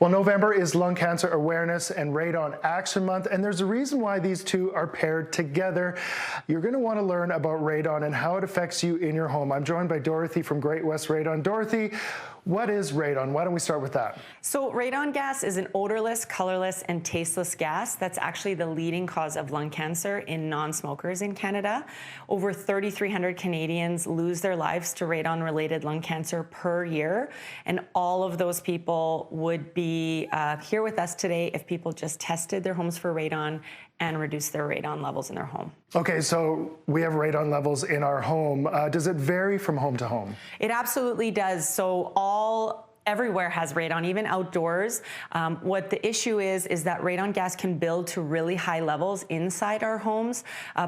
Well, November is Lung Cancer Awareness and Radon Action Month, and there's a reason why these two are paired together. You're going to want to learn about radon and how it affects you in your home. I'm joined by Dorothy from Great West Radon. Dorothy, what is radon? Why don't we start with that? So radon gas is an odorless, colorless, and tasteless gas that's actually the leading cause of lung cancer in non-smokers in Canada. Over 3,300 Canadians lose their lives to radon-related lung cancer per year, and all of those people would be here with us today if people just tested their homes for radon and reduced their radon levels in their home. Okay, so we have radon levels in our home. Does it vary from home to home? It absolutely does. So everywhere has radon, even outdoors. What the issue is that radon gas can build to really high levels inside our homes,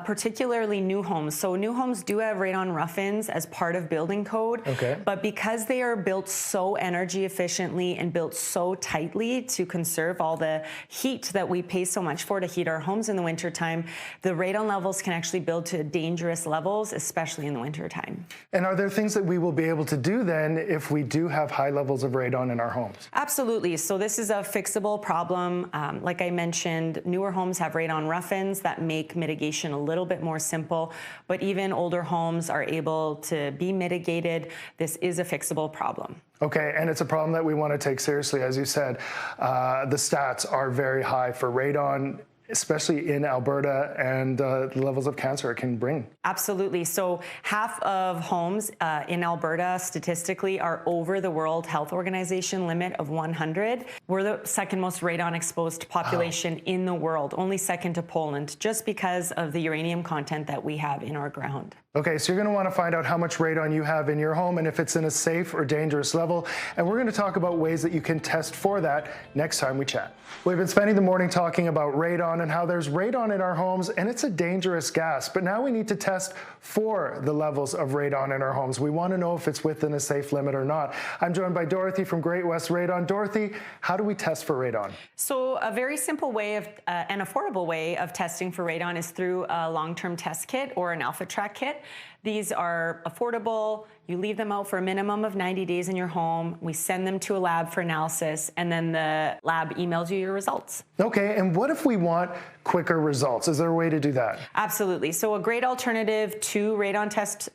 particularly new homes. So new homes do have radon rough-ins as part of building code, but because they are built so energy efficiently and built so tightly to conserve all the heat that we pay so much for to heat our homes in the wintertime, the radon levels can actually build to dangerous levels, especially in the wintertime. And are there things that we will be able to do then if we do have high levels of radon in our homes? Absolutely. So this is a fixable problem. Like I mentioned, newer homes have radon rough-ins that make mitigation a little bit more simple, but even older homes are able to be mitigated. This is a fixable problem. Okay, and it's a problem that we want to take seriously. As you said, the stats are very high for radon, especially in Alberta, and the levels of cancer it can bring. Absolutely. So half of homes in Alberta statistically are over the World Health Organization limit of 100. We're the second most radon exposed population in the world, only second to Poland, just because of the uranium content that we have in our ground. Okay, so you're going to want to find out how much radon you have in your home and if it's in a safe or dangerous level. And we're going to talk about ways that you can test for that next time we chat. We've been spending the morning talking about radon and how there's radon in our homes, and it's a dangerous gas. But now we need to test for the levels of radon in our homes. We want to know if it's within a safe limit or not. I'm joined by Dorothy from Great West Radon. Dorothy, how do we test for radon? So a very simple way of an affordable way of testing for radon is through a long-term test kit or an alpha track kit. These are affordable. You leave them out for a minimum of 90 days in your home. We send them to a lab for analysis, and then the lab emails you your results. Okay, and what if we want quicker results? Is there a way to do that? Absolutely. So a great alternative to radon test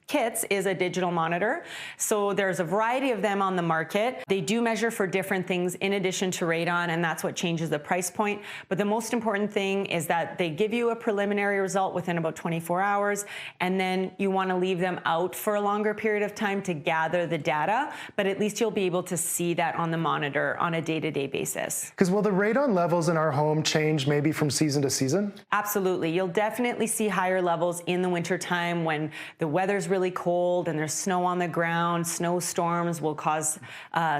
kits is a digital monitor. So there's a variety of them on the market. They do measure for different things in addition to radon, and that's what changes the price point. But the most important thing is that they give you a preliminary result within about 24 hours, and then you want to leave them out for a longer period of time to gather the data, but at least you'll be able to see that on the monitor on a day-to-day basis. Because will the radon levels in our home change maybe from season to season? Absolutely. You'll definitely see higher levels in the wintertime when the weather's really cold and there's snow on the ground. Snowstorms will cause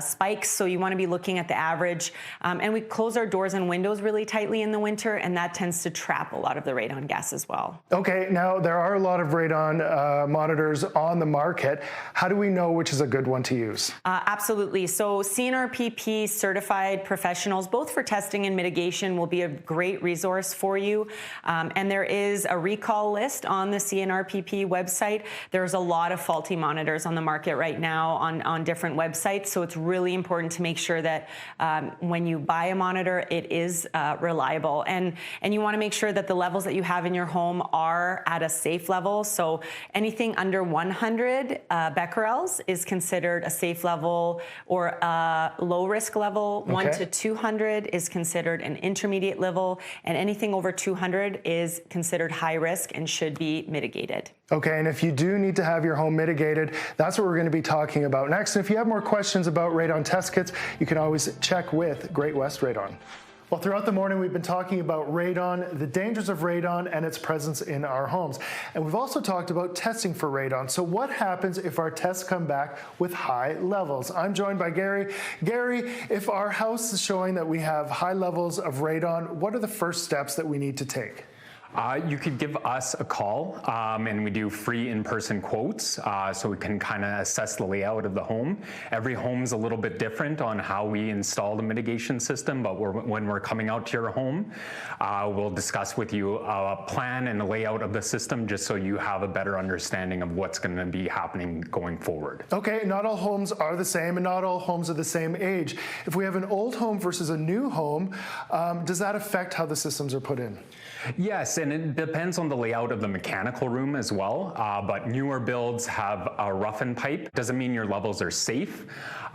spikes, so you want to be looking at the average. And we close our doors and windows really tightly in the winter, and that tends to trap a lot of the radon gas as well. Okay, now there are a lot of radon monitors on the market. How do we know which is a good one to use? Absolutely. So CNRPP certified professionals, both for testing and mitigation, will be a great resource for you. And there is a recall list on the CNRPP website. There's a lot of faulty monitors on the market right now on different websites, so it's really important to make sure that when you buy a monitor, it is reliable. And you want to make sure that the levels that you have in your home are at a safe level. So anything under 100 becquerels is considered a safe level or a low risk level. 1 to 200 is considered an intermediate level, and anything over 200 is considered high risk and should be mitigated. Okay, and if you do need to have your home mitigated, that's what we're going to be talking about next. And if you have more questions about radon test kits, you can always check with Great West Radon. Well, throughout the morning, we've been talking about radon, the dangers of radon, and its presence in our homes. And we've also talked about testing for radon. So what happens if our tests come back with high levels? I'm joined by Gary. Gary, if our house is showing that we have high levels of radon, what are the first steps that we need to take? You could give us a call, and we do free in-person quotes, so we can kind of assess the layout of the home. Every home's a little bit different on how we install the mitigation system, but when we're coming out to your home, we'll discuss with you a plan and a layout of the system just so you have a better understanding of what's going to be happening going forward. Okay, not all homes are the same and not all homes are the same age. If we have an old home versus a new home, does that affect how the systems are put in? Yes, and it depends on the layout of the mechanical room as well, but newer builds have a rough-in pipe. Doesn't mean your levels are safe.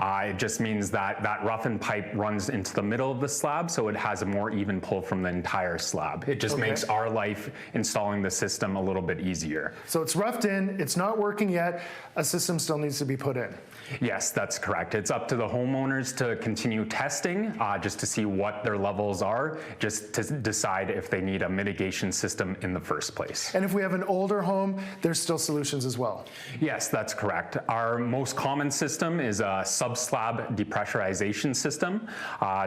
It just means that that rough-in pipe runs into the middle of the slab, so it has a more even pull from the entire slab. It just makes our life installing the system a little bit easier. So it's roughed in, it's not working yet, a system still needs to be put in. Yes, that's correct. It's up to the homeowners to continue testing just to see what their levels are, just to decide if they need a mitigation system in the first place. And if we have an older home, there's still solutions as well. Yes, that's correct. Our most common system is a sub-slab depressurization system,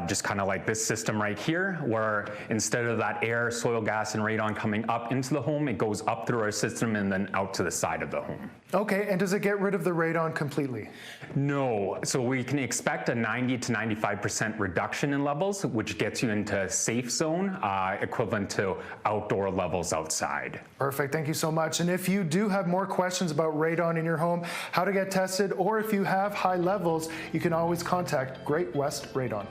just kind of like this system right here, where instead of that air, soil gas, and radon coming up into the home, it goes up through our system and then out to the side of the home. Okay, and does it get rid of the radon completely? No, so we can expect a 90 to 95% reduction in levels, which gets you into a safe zone, equivalent to outdoor levels outside. Perfect, thank you so much. And if you do have more questions about radon in your home, how to get tested, or if you have high levels, you can always contact Great West Radon.